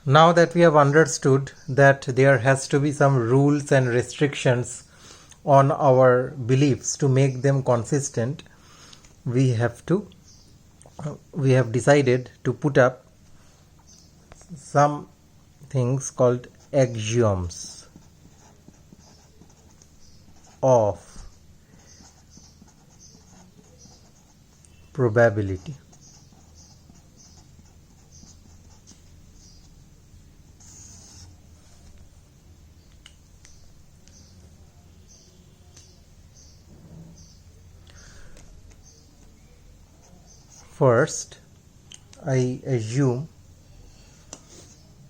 Now that we have understood that there has to be some rules and restrictions on our beliefs to make them consistent, we have decided to put up some things called axioms of probability. First, I assume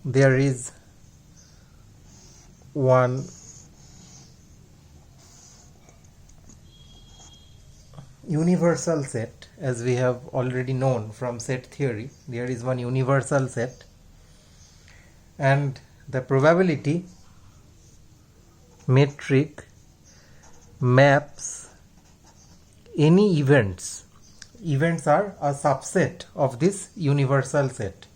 there is one universal set, as we have already known from set theory. There is one universal set, and the probability metric maps any events. Events are a subset of this universal set.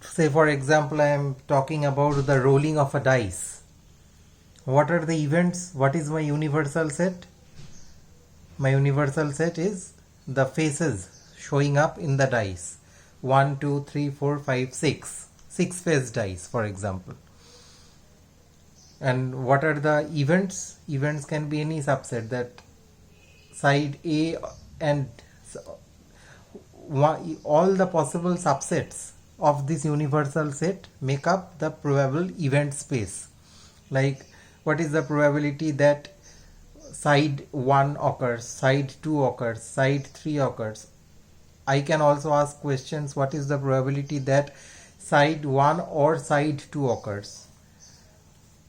Say for example, I am talking about the rolling of a dice. What are the events? What is my universal set? My universal set is the faces showing up in the dice. 1, 2, 3, 4, 5, 6. 6 face dice, for example. And what are the events? Events can be any subset, that side A and all the possible subsets of this universal set make up the probable event space. Like, what is the probability that side 1 occurs, side 2 occurs, side 3 occurs? I can also ask questions, what is the probability that side 1 or side 2 occurs?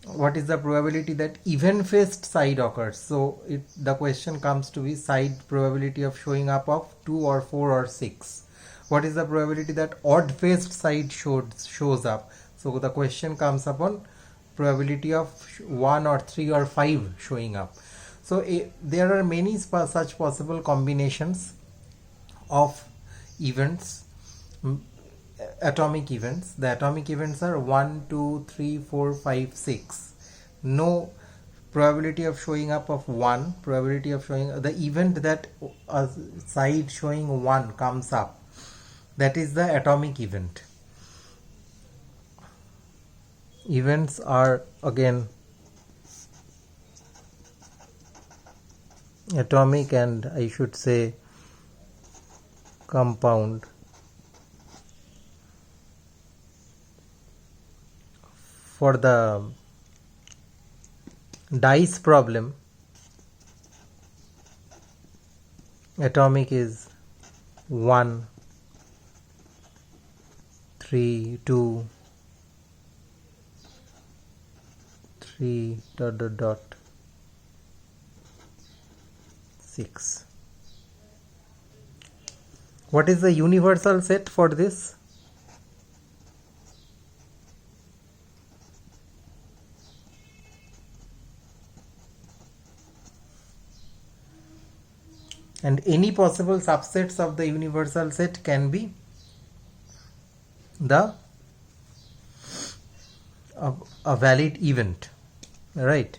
What is the probability that even faced side occurs? So the question comes to be side probability of showing up of 2 or 4 or 6. What is the probability that odd faced side shows up? So the question comes upon probability of 1 or 3 or 5 showing up. So there are many such possible combinations of events, atomic events. The atomic events are 1, 2, 3, 4, 5, 6. No probability of showing up of 1, probability of showing the event that a side showing 1 comes up, that is the atomic event. Events are again atomic and I should say compound. For the dice problem, atomic is 1, 3, 2, 3, ... 6. What is the universal set for this? And any possible subsets of the universal set can be a valid event, right?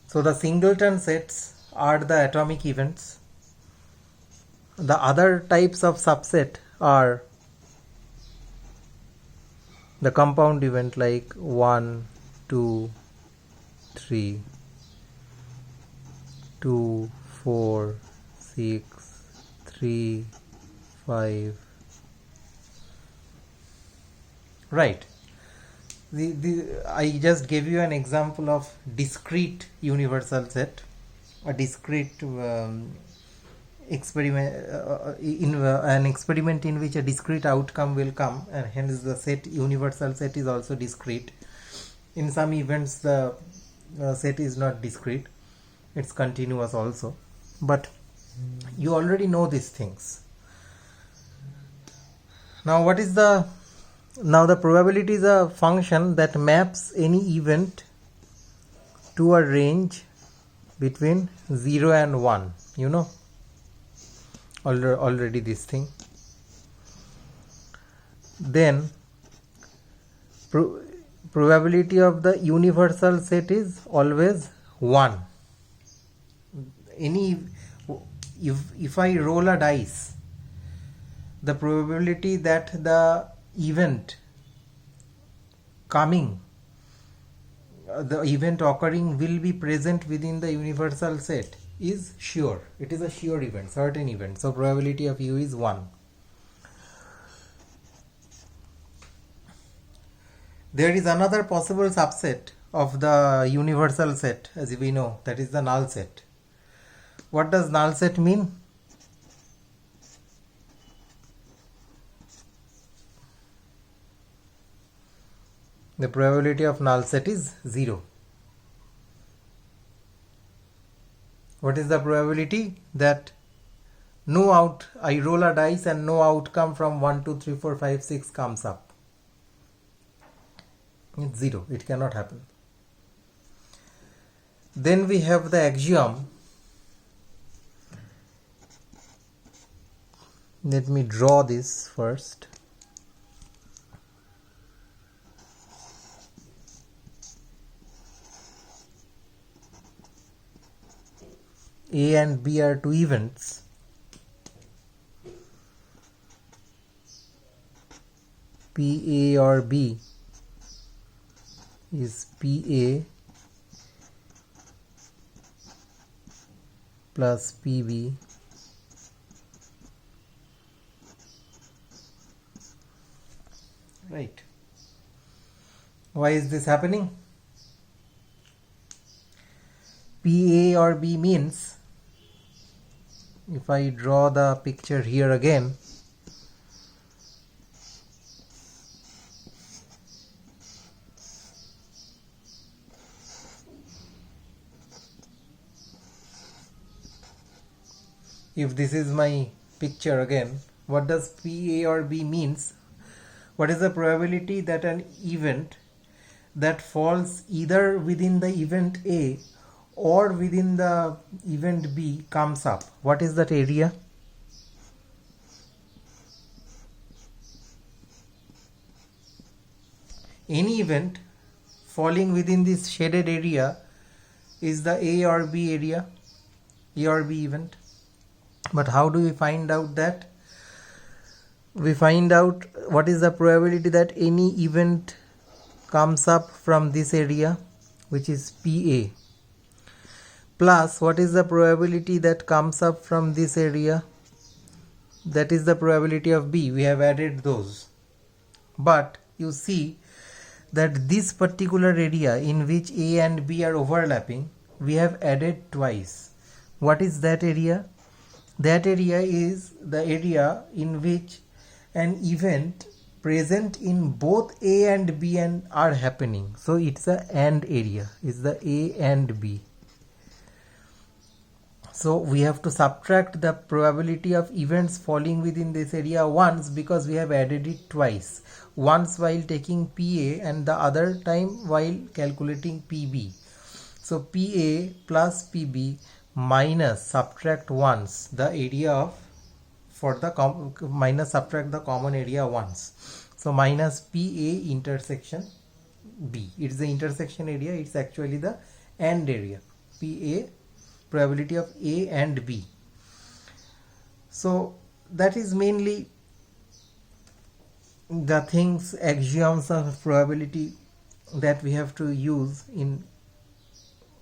So the singleton sets are the atomic events. The other types of subset are the compound event, like 1, 2, 3, 2, 4, 6, 3, 5. Right. I just gave you an example of discrete universal set, a discrete experiment, an experiment in which a discrete outcome will come, and hence the set universal set is also discrete. In some events the set is not discrete, it's continuous also, but you already know these things. Now the probability is a function that maps any event to a range between 0 and 1, already this thing. Then probability of the universal set is always 1. If I roll a dice, the probability that the event coming, the event occurring will be present within the universal set is sure. It is a sure event, certain event. So probability of U is 1. There is another possible subset of the universal set, as we know, that is the null set. What does null set mean? The probability of null set is 0. What is the probability? That I roll a dice and no outcome from 1, 2, 3, 4, 5, 6 comes up. It's 0. It cannot happen. Then we have the axiom. Let me draw this first. A and B are two events. PA or B is PA plus PB right. Why is this happening? PA or B means, if I draw the picture here again, if this is my picture again, what does PA or B means? What is the probability that an event that falls either within the event A or within the event B comes up? What is that area? Any event falling within this shaded area is the A or B area, A or B event. But how do we find out that? We find out what is the probability that any event comes up from this area, which is PA, plus what is the probability that comes up from this area, that is the probability of B. We have added those. But you see that this particular area in which A and B are overlapping, we have added twice. What is that area? That area is the area in which an event present in both A and B are happening. So it's a AND area, it's the A and B. So we have to subtract the probability of events falling within this area once, because we have added it twice. Once while taking PA and the other time while calculating PB. So PA plus PB minus subtract once the area of, for the minus subtract the common area once. So minus PA intersection B. It's the intersection area. It's actually the AND area. PA, probability of A and B. So that is mainly the things, axioms of probability that we have to use in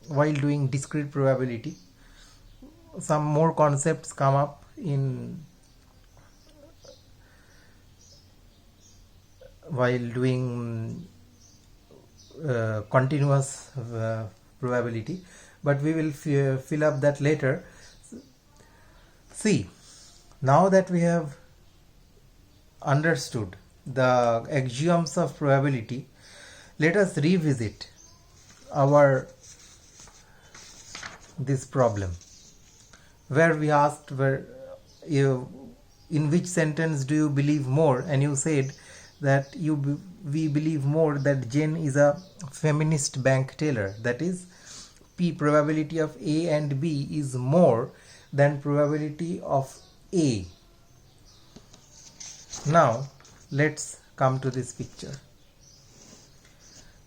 while doing discrete probability. Some more concepts come up in while doing continuous probability, but we will fill up that later. See, now that we have understood the axioms of probability, let us revisit our this problem, where we asked in which sentence do you believe more, and you said that we believe more that Jane is a feminist bank teller. That is, P, probability of A and B is more than probability of A. Now let's come to this picture.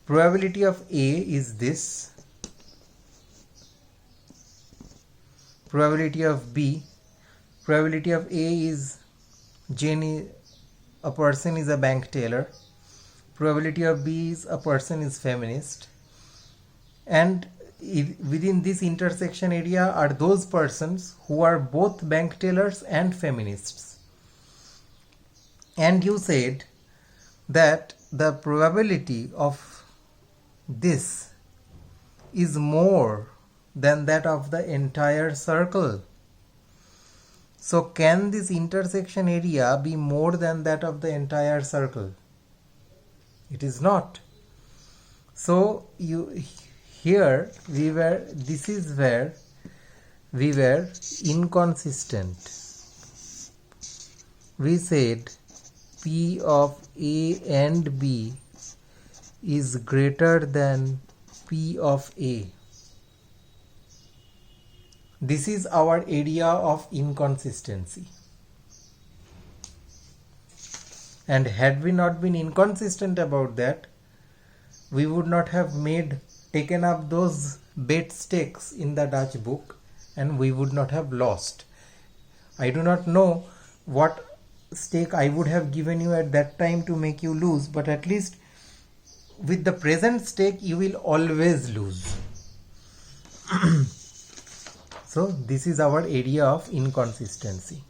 Probability of A is this. Probability of B. Probability of A is Jenny, a person is a bank teller. Probability of B is a person is feminist. And within this intersection area are those persons who are both bank tellers and feminists. And you said that the probability of this is more than that of the entire circle. So can this intersection area be more than that of the entire circle? It is not. So this is where we were inconsistent. We said P of A and B is greater than P of A. This is our area of inconsistency. And had we not been inconsistent about that, we would not have taken up those bet stakes in the Dutch book, and we would not have lost. I do not know what stake I would have given you at that time to make you lose, but at least with the present stake you will always lose. So this is our area of inconsistency.